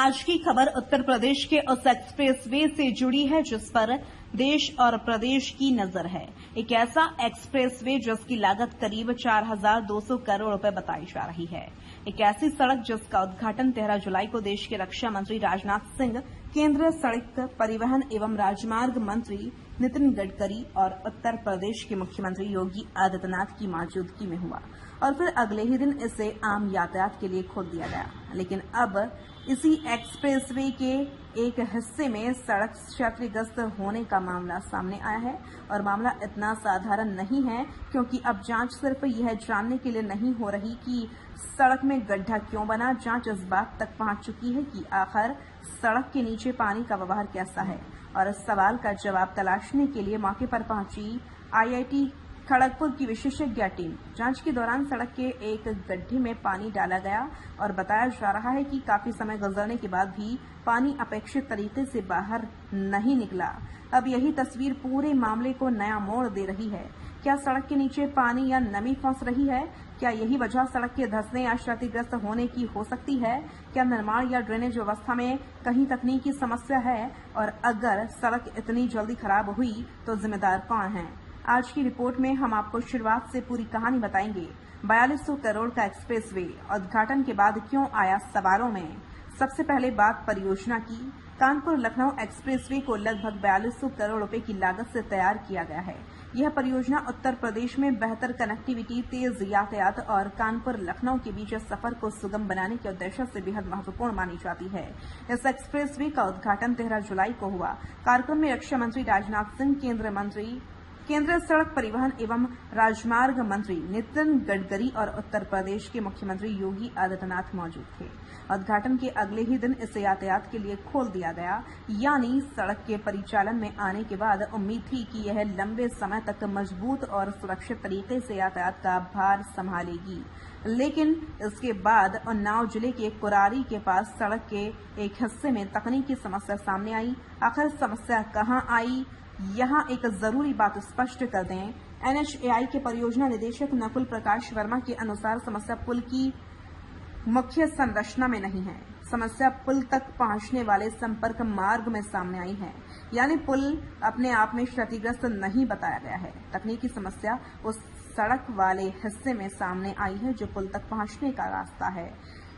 आज की खबर उत्तर प्रदेश के उस एक्सप्रेसवे से जुड़ी है जिस पर देश और प्रदेश की नजर है। एक ऐसा एक्सप्रेसवे जिसकी लागत करीब 4,200 करोड़ रुपए बताई जा रही है। एक ऐसी सड़क जिसका उद्घाटन 13 जुलाई को देश के रक्षा मंत्री राजनाथ सिंह, केंद्रीय सड़क परिवहन एवं राजमार्ग मंत्री नितिन गडकरी और उत्तर प्रदेश के मुख्यमंत्री योगी आदित्यनाथ की मौजूदगी में हुआ और फिर अगले ही दिन इसे आम यातायात के लिए खोल दिया गया। लेकिन अब इसी एक्सप्रेसवे के एक हिस्से में सड़क क्षतिग्रस्त होने का मामला सामने आया है और मामला इतना साधारण नहीं है, क्योंकि अब जांच सिर्फ यह जानने के लिए नहीं हो रही कि सड़क में गड्ढा क्यों बना। जांच इस बात तक पहुंच चुकी है कि आखिर सड़क के नीचे पानी का व्यवहार कैसा है, और इस सवाल का जवाब तलाशने के लिए मौके पर पहुंची आईआईटी खड़गपुर की विशेषज्ञ टीम। जांच के दौरान सड़क के एक गड्ढे में पानी डाला गया और बताया जा रहा है कि काफी समय गुजरने के बाद भी पानी अपेक्षित तरीके से बाहर नहीं निकला। अब यही तस्वीर पूरे मामले को नया मोड़ दे रही है। क्या सड़क के नीचे पानी या नमी फंस रही है? क्या यही वजह सड़क के धंसने या क्षतिग्रस्त होने की हो सकती है? क्या निर्माण या ड्रेनेज व्यवस्था में कहीं तकनीकी समस्या है? और अगर सड़क इतनी जल्दी खराब हुई तो जिम्मेदार कौन है? आज की रिपोर्ट में हम आपको शुरुआत से पूरी कहानी बताएंगे। 4200 करोड़ का एक्सप्रेसवे उद्घाटन के बाद क्यों आया सवालों में? सबसे पहले बात परियोजना की। कानपुर लखनऊ एक्सप्रेसवे को लगभग 4200 करोड़ रुपए की लागत से तैयार किया गया है। यह परियोजना उत्तर प्रदेश में बेहतर कनेक्टिविटी, तेज यातायात और कानपुर लखनऊ के बीच सफर को सुगम बनाने के उद्देश्य से बेहद महत्वपूर्ण मानी जाती है। इस एक्सप्रेसवे का उद्घाटन 13 जुलाई को हुआ। कार्यक्रम में रक्षा मंत्री राजनाथ सिंह, केंद्रीय सड़क परिवहन एवं राजमार्ग मंत्री नितिन गडकरी और उत्तर प्रदेश के मुख्यमंत्री योगी आदित्यनाथ मौजूद थे। उद्घाटन के अगले ही दिन इसे यातायात के लिए खोल दिया गया, यानी सड़क के परिचालन में आने के बाद उम्मीद थी कि यह लंबे समय तक मजबूत और सुरक्षित तरीके से यातायात का भार संभालेगी। लेकिन इसके बाद उन्नाव जिले के कुरारी के पास सड़क के एक हिस्से में तकनीकी समस्या सामने आई। आखिर समस्या कहां आई, यहाँ एक जरूरी बात स्पष्ट कर दें। एनएचएआई के परियोजना निदेशक नकुल प्रकाश वर्मा के अनुसार समस्या पुल की मुख्य संरचना में नहीं है। समस्या पुल तक पहुंचने वाले संपर्क मार्ग में सामने आई है, यानी पुल अपने आप में क्षतिग्रस्त नहीं बताया गया है। तकनीकी समस्या उस सड़क वाले हिस्से में सामने आई है जो पुल तक पहुंचने का रास्ता है।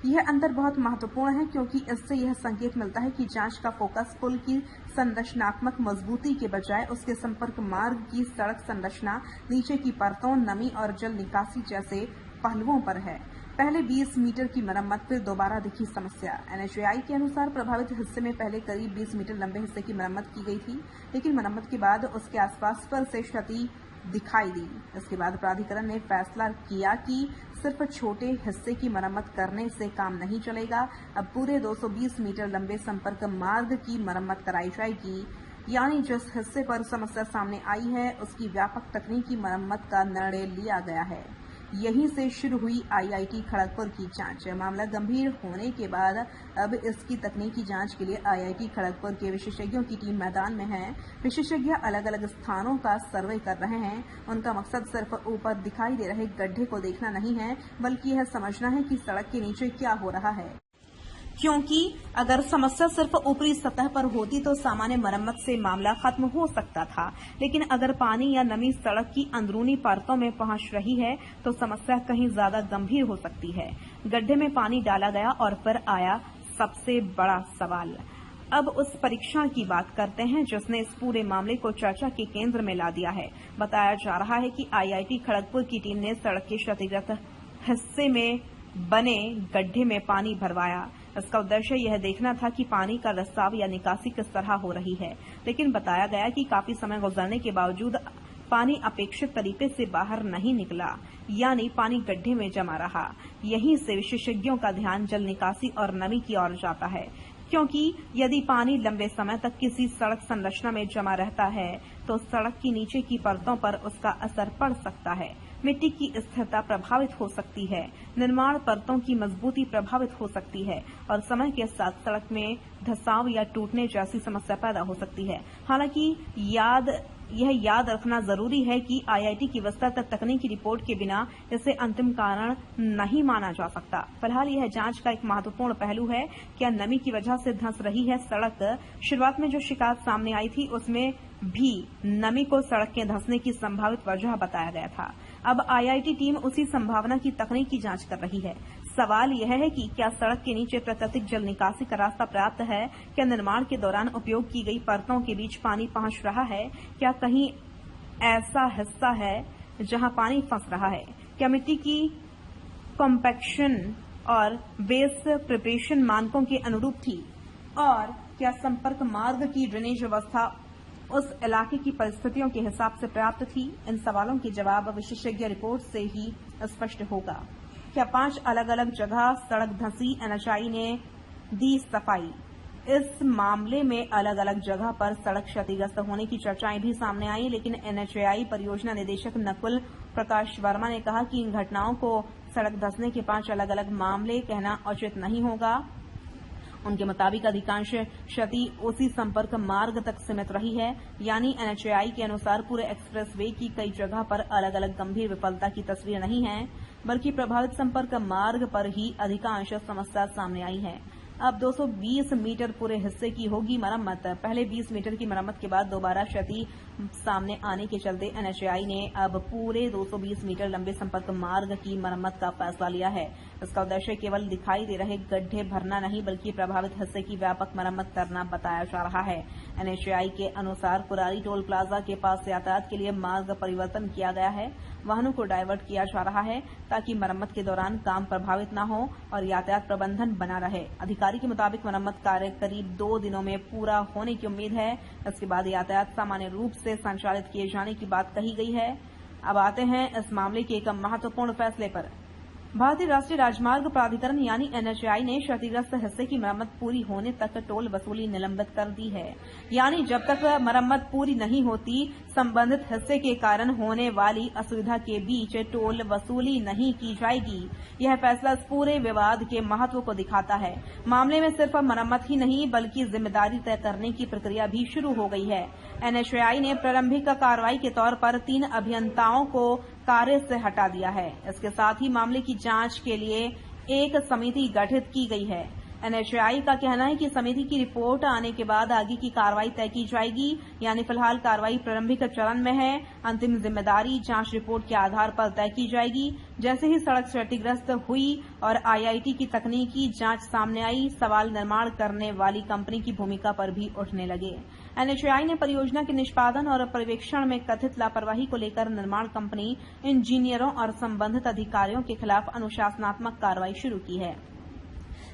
यह अंतर बहुत महत्वपूर्ण है, क्योंकि इससे यह संकेत मिलता है कि जांच का फोकस पुल की संरचनात्मक मजबूती के बजाय उसके संपर्क मार्ग की सड़क संरचना, नीचे की परतों, नमी और जल निकासी जैसे पहलुओं पर है। पहले 20 मीटर की मरम्मत, फिर दोबारा दिखी समस्या। एनएचएआई के अनुसार प्रभावित हिस्से में पहले करीब 20 मीटर लंबे हिस्से की मरम्मत की गई थी, लेकिन मरम्मत के बाद उसके आसपास फिर से क्षति दिखाई दी। इसके बाद प्राधिकरण ने फैसला किया कि सिर्फ छोटे हिस्से की मरम्मत करने से काम नहीं चलेगा। अब पूरे 220 मीटर लंबे संपर्क मार्ग की मरम्मत कराई जाएगी, यानी जिस हिस्से पर समस्या सामने आई है उसकी व्यापक तकनीकी मरम्मत का निर्णय लिया गया है। यहीं से शुरू हुई आईआईटी खड़गपुर की जांच। मामला गंभीर होने के बाद अब इसकी तकनीकी जांच के लिए आईआईटी खड़गपुर के विशेषज्ञों की टीम मैदान में है। विशेषज्ञ अलग अलग स्थानों का सर्वे कर रहे हैं। उनका मकसद सिर्फ ऊपर दिखाई दे रहे गड्ढे को देखना नहीं है, बल्कि यह समझना है कि सड़क के नीचे क्या हो रहा है। क्योंकि अगर समस्या सिर्फ ऊपरी सतह पर होती तो सामान्य मरम्मत से मामला खत्म हो सकता था, लेकिन अगर पानी या नमी सड़क की अंदरूनी परतों में पहुंच रही है तो समस्या कहीं ज्यादा गंभीर हो सकती है। गड्ढे में पानी डाला गया और फिर आया सबसे बड़ा सवाल। अब उस परीक्षण की बात करते हैं जिसने इस पूरे मामले को चर्चा के केंद्र में ला दिया है। बताया जा रहा है कि आईआईटी खड़गपुर की टीम ने सड़क के क्षतिग्रस्त हिस्से में बने गड्ढे में पानी भरवाया। इसका उद्देश्य यह देखना था कि पानी का रिसाव या निकासी किस तरह हो रही है, लेकिन बताया गया कि काफी समय गुजरने के बावजूद पानी अपेक्षित तरीके से बाहर नहीं निकला, यानी पानी गड्ढे में जमा रहा। यहीं से विशेषज्ञों का ध्यान जल निकासी और नमी की ओर जाता है, क्योंकि यदि पानी लंबे समय तक किसी सड़क संरचना में जमा रहता है तो सड़क की नीचे की परतों पर उसका असर पड़ सकता है। मिट्टी की स्थिरता प्रभावित हो सकती है, निर्माण परतों की मजबूती प्रभावित हो सकती है और समय के साथ सड़क में धंसाव या टूटने जैसी समस्या पैदा हो सकती है। हालांकि याद यह याद रखना जरूरी है कि आईआईटी की विस्तृत तकनीकी रिपोर्ट के बिना इसे अंतिम कारण नहीं माना जा सकता। फिलहाल यह जांच का एक महत्वपूर्ण पहलू है, क्या नमी की वजह से धंस रही है सड़क। शुरुआत में जो शिकायत सामने आई थी उसमें भी नमी को सड़क के धंसने की संभावित वजह बताया गया था। अब आईआईटी टीम उसी संभावना की तकनीकी जांच कर रही है। सवाल यह है कि क्या सड़क के नीचे प्राकृतिक जल निकासी का रास्ता पर्याप्त है, क्या निर्माण के दौरान उपयोग की गई परतों के बीच पानी पहुंच रहा है, क्या कहीं ऐसा हिस्सा है जहां पानी फंस रहा है, क्या मिट्टी की कॉम्पैक्शन और बेस प्रिपरेशन मानकों के अनुरूप थी, और क्या संपर्क मार्ग की ड्रेनेज व्यवस्था उस इलाके की परिस्थितियों के हिसाब से पर्याप्त थी। इन सवालों के जवाब विशेषज्ञ रिपोर्ट से ही स्पष्ट होगा। क्या 5 अलग अलग जगह सड़क धंसी, एनएचएआई ने दी सफाई। इस मामले में अलग अलग जगह पर सड़क क्षतिग्रस्त होने की चर्चाएं भी सामने आई, लेकिन एनएचएआई परियोजना निदेशक नकुल प्रकाश वर्मा ने कहा कि इन घटनाओं को सड़क धंसने के 5 अलग अलग मामले कहना उचित नहीं होगा। उनके मुताबिक अधिकांश क्षति उसी संपर्क मार्ग तक सीमित रही है, यानी एनएचएआई के अनुसार पूरे एक्सप्रेसवे की कई जगह पर अलग अलग गंभीर विफलता की तस्वीर नहीं है, बल्कि प्रभावित संपर्क मार्ग पर ही अधिकांश समस्या सामने आई है। अब 220 मीटर पूरे हिस्से की होगी मरम्मत। पहले 20 मीटर की मरम्मत के बाद दोबारा क्षति सामने आने के चलते एनएचएआई ने अब पूरे 220 मीटर लंबे संपर्क मार्ग की मरम्मत का फैसला लिया है। इसका उद्देश्य केवल दिखाई दे रहे गड्ढे भरना नहीं, बल्कि प्रभावित हिस्से की व्यापक मरम्मत करना बताया जा रहा है। एनएचएआई के अनुसार कुरारी टोल प्लाजा के पास यातायात के लिए मार्ग परिवर्तन किया गया है। वाहनों को डायवर्ट किया जा रहा है ताकि मरम्मत के दौरान काम प्रभावित न हो और यातायात प्रबंधन बना रहे। अधिकारी के मुताबिक मरम्मत कार्य करीब 2 दिनों में पूरा होने की उम्मीद है। इसके बाद यातायात सामान्य रूप से संचालित किए जाने की बात कही गई है। अब आते हैं इस मामले के एक महत्वपूर्ण फैसले पर। भारतीय राष्ट्रीय राजमार्ग प्राधिकरण यानी एनएचएआई ने क्षतिग्रस्त हिस्से की मरम्मत पूरी होने तक टोल वसूली निलंबित कर दी है। यानी जब तक मरम्मत पूरी नहीं होती, संबंधित हिस्से के कारण होने वाली असुविधा के बीच टोल वसूली नहीं की जाएगी। यह फैसला इस पूरे विवाद के महत्व को दिखाता है। मामले में सिर्फ मरम्मत ही नहीं, बल्कि जिम्मेदारी तय करने की प्रक्रिया भी शुरू हो गई है। एनएचएआई ने प्रारंभिक कार्रवाई के तौर पर 3 अभियंताओं को कार्य से हटा दिया है। इसके साथ ही मामले की जांच के लिए एक समिति गठित की गई है। एनएचएआई का कहना है कि समिति की रिपोर्ट आने के बाद आगे की कार्रवाई तय की जाएगी। यानी फिलहाल कार्रवाई प्रारंभिक चरण में है। अंतिम जिम्मेदारी जांच रिपोर्ट के आधार पर तय की जाएगी। जैसे ही सड़क क्षतिग्रस्त हुई और आईआईटी की तकनीकी जांच सामने आई, सवाल निर्माण करने वाली कंपनी की भूमिका पर भी उठने लगे। एनएचएआई ने परियोजना के निष्पादन और पर्यवेक्षण में कथित लापरवाही को लेकर निर्माण कंपनी, इंजीनियरों और संबंधित अधिकारियों के खिलाफ अनुशासनात्मक कार्रवाई शुरू की है।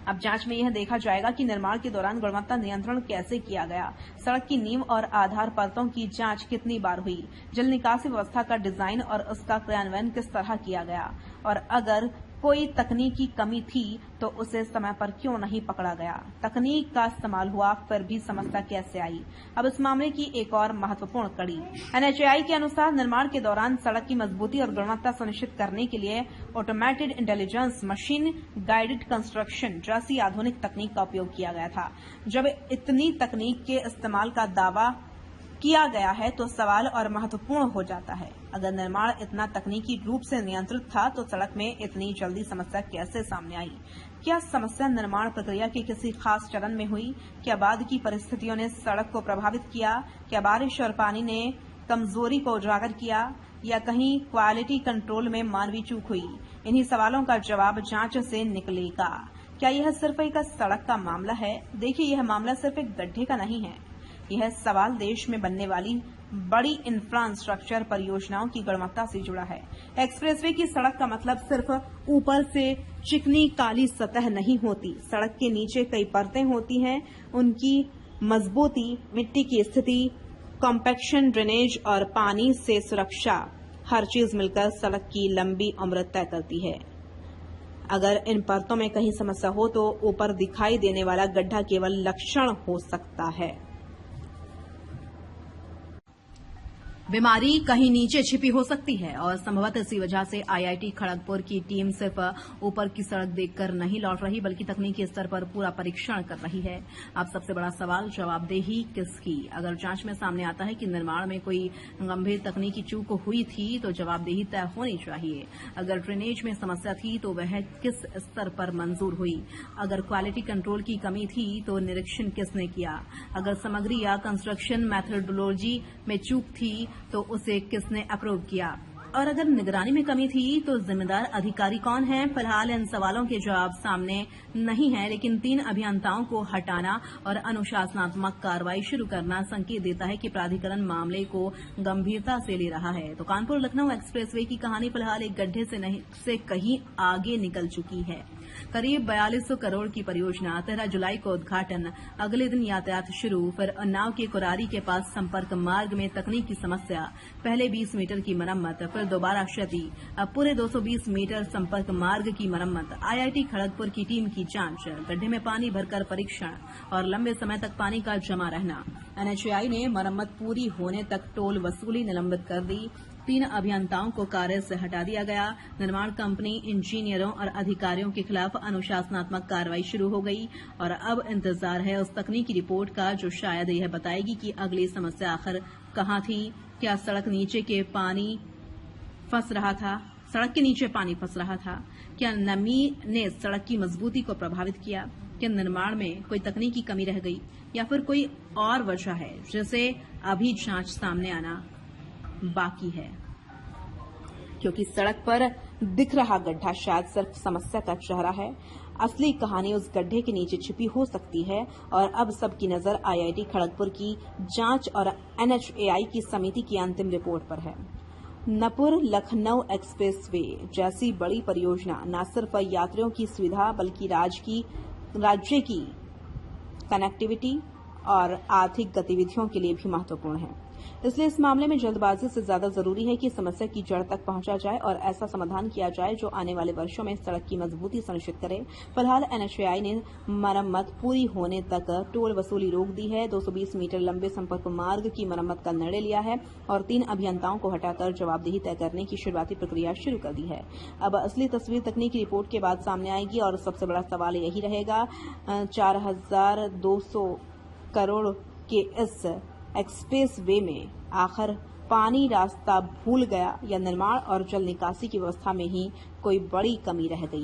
अब जांच में यह देखा जाएगा कि निर्माण के दौरान गुणवत्ता नियंत्रण कैसे किया गया, सड़क की नींव और आधार परतों की जांच कितनी बार हुई, जल निकासी व्यवस्था का डिजाइन और उसका क्रियान्वयन किस तरह किया गया, और अगर कोई तकनीकी कमी थी तो उसे समय पर क्यों नहीं पकड़ा गया। तकनीक का इस्तेमाल हुआ फिर भी समस्या कैसे आई। अब इस मामले की एक और महत्वपूर्ण कड़ी, एनएचएआई के अनुसार निर्माण के दौरान सड़क की मजबूती और गुणवत्ता सुनिश्चित करने के लिए automated intelligence, machine guided construction जैसी आधुनिक तकनीक का उपयोग किया गया था। जब इतनी तकनीक के इस्तेमाल का दावा किया गया है तो सवाल और महत्वपूर्ण हो जाता है। अगर निर्माण इतना तकनीकी रूप से नियंत्रित था तो सड़क में इतनी जल्दी समस्या कैसे सामने आई। क्या समस्या निर्माण प्रक्रिया के किसी खास चरण में हुई? क्या बाद की परिस्थितियों ने सड़क को प्रभावित किया? क्या बारिश और पानी ने कमजोरी को उजागर किया, या कहीं क्वालिटी कंट्रोल में मानवीय चूक हुई? इन्हीं सवालों का जवाब जांच से निकलेगा। क्या यह सिर्फ एक सड़क का मामला है? देखिए, यह मामला सिर्फ एक गड्ढे का नहीं है। यह सवाल देश में बनने वाली बड़ी इंफ्रास्ट्रक्चर परियोजनाओं की गुणवत्ता से जुड़ा है। एक्सप्रेसवे की सड़क का मतलब सिर्फ ऊपर से चिकनी काली सतह नहीं होती। सड़क के नीचे कई परतें होती हैं। उनकी मजबूती, मिट्टी की स्थिति, कॉम्पैक्शन, ड्रेनेज और पानी से सुरक्षा, हर चीज मिलकर सड़क की लंबी उम्र तय करती है। अगर इन परतों में कहीं समस्या हो तो ऊपर दिखाई देने वाला गड्ढा केवल लक्षण हो सकता है। बीमारी कहीं नीचे छिपी हो सकती है और संभवतः इसी वजह से आईआईटी खड़गपुर की टीम सिर्फ ऊपर की सड़क देखकर नहीं लौट रही बल्कि तकनीकी स्तर पर पूरा परीक्षण कर रही है। अब सबसे बड़ा सवाल जवाबदेही किसकी? अगर जांच में सामने आता है कि निर्माण में कोई गंभीर तकनीकी चूक हुई थी तो जवाबदेही तय होनी चाहिए। अगर ड्रेनेज में समस्या थी तो वह किस स्तर पर मंजूर हुई? अगर क्वालिटी कंट्रोल की कमी थी तो निरीक्षण किसने किया? अगर सामग्री या कंस्ट्रक्शन मैथोडोलॉजी में चूक थी तो उसे किसने अप्रूव किया? और अगर निगरानी में कमी थी तो जिम्मेदार अधिकारी कौन है? फिलहाल इन सवालों के जवाब सामने नहीं है, लेकिन 3 अभियंताओं को हटाना और अनुशासनात्मक कार्रवाई शुरू करना संकेत देता है कि प्राधिकरण मामले को गंभीरता से ले रहा है। तो कानपुर लखनऊ एक्सप्रेसवे की कहानी फिलहाल एक गड्ढे से कहीं आगे निकल चुकी है। करीब 4200 करोड़ की परियोजना, 13 जुलाई को उद्घाटन, अगले दिन यातायात शुरू, फिर उन्नाव के कुरारी के पास संपर्क मार्ग में तकनीकी समस्या, पहले 20 मीटर की मरम्मत, फिर दोबारा क्षति, अब पूरे 220 मीटर संपर्क मार्ग की मरम्मत, आईआईटी खड़गपुर की टीम की जांच, गड्ढे में पानी भरकर परीक्षण और लंबे समय तक पानी का जमा रहना। एनएचएआई ने मरम्मत पूरी होने तक टोल वसूली निलंबित कर दी। 3 अभियंताओं को कार्य से हटा दिया गया। निर्माण कंपनी, इंजीनियरों और अधिकारियों के खिलाफ अनुशासनात्मक कार्रवाई शुरू हो गई और अब इंतजार है उस तकनीकी रिपोर्ट का जो शायद यह बताएगी कि अगली समस्या आखिर कहां थी। क्या सड़क नीचे के पानी फंस रहा था? सड़क के नीचे पानी फंस रहा था? क्या नमी ने सड़क की मजबूती को प्रभावित किया? क्या निर्माण में कोई तकनीकी कमी रह गई या फिर कोई और वजह है जिसे अभी जांच सामने आना बाकी है? क्योंकि सड़क पर दिख रहा गड्ढा शायद सिर्फ समस्या का चेहरा है, असली कहानी उस गड्ढे के नीचे छिपी हो सकती है। और अब सबकी नजर आईआईटी खड़गपुर की जांच और एनएचएआई की समिति की अंतिम रिपोर्ट पर है। नपुर लखनऊ एक्सप्रेसवे जैसी बड़ी परियोजना न सिर्फ यात्रियों की सुविधा बल्कि राज्य की कनेक्टिविटी और आर्थिक गतिविधियों के लिए भी महत्वपूर्ण है। इसलिए इस मामले में जल्दबाजी से ज्यादा जरूरी है कि समस्या की जड़ तक पहुंचा जाए और ऐसा समाधान किया जाए जो आने वाले वर्षों में सड़क की मजबूती सुनिश्चित करे। फिलहाल एनएचएआई ने मरम्मत पूरी होने तक टोल वसूली रोक दी है, 220 मीटर लंबे संपर्क मार्ग की मरम्मत का निर्णय लिया है और 3 अभियंताओं को हटाकर जवाबदेही तय करने की शुरुआती प्रक्रिया शुरू कर दी है। अब असली तस्वीर तकनीकी रिपोर्ट के बाद सामने आएगी और सबसे बड़ा सवाल यही रहेगा, 4200 करोड़ के इस एक्सप्रेस वे में आखिर पानी रास्ता भूल गया या निर्माण और जल निकासी की व्यवस्था में ही कोई बड़ी कमी रह गई।